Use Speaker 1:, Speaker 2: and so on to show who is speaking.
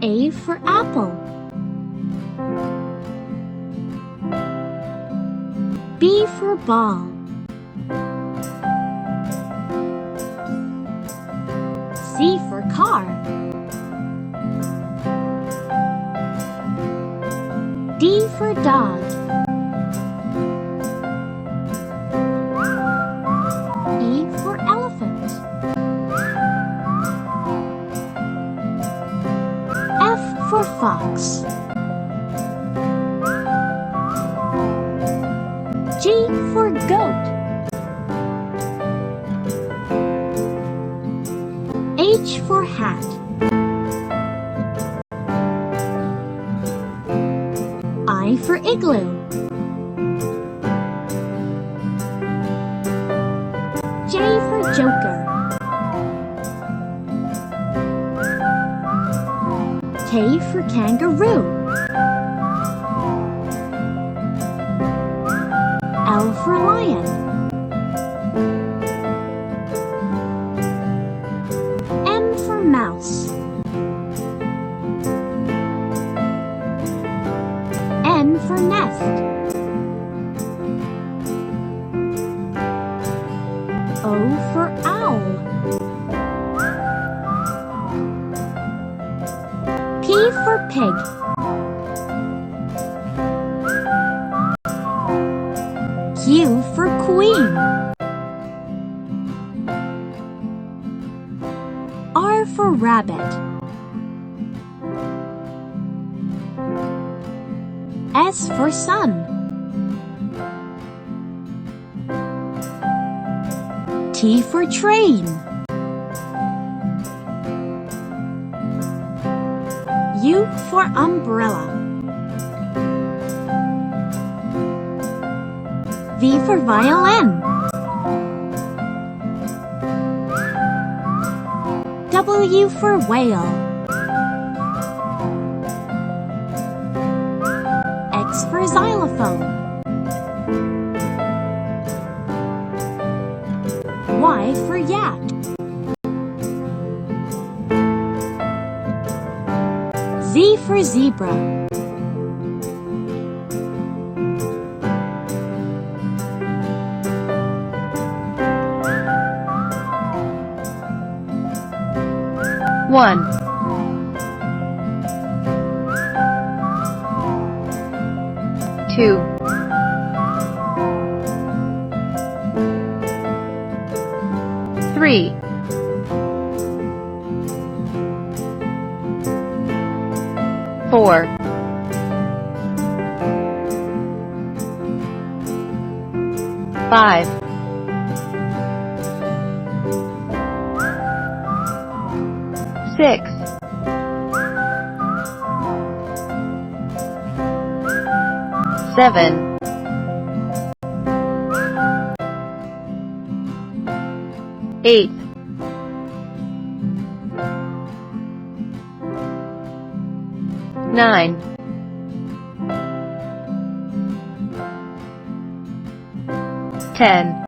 Speaker 1: A for apple. B for ball. C for car. D for dog. E for elephant. F for fox. G for goat. H for hat. I for igloo. J for joker. K for kangaroo. L for lion. M for mouse. N for nest. O for owl. P for pig. Q for queen. R for rabbit. S for sun. T for train. U for umbrella. V for violin. W for whale. X for xylophone. Y for yak. Z for zebra.
Speaker 2: One, 2, 3, 4, 5, 6, 7, 8, 9, 10.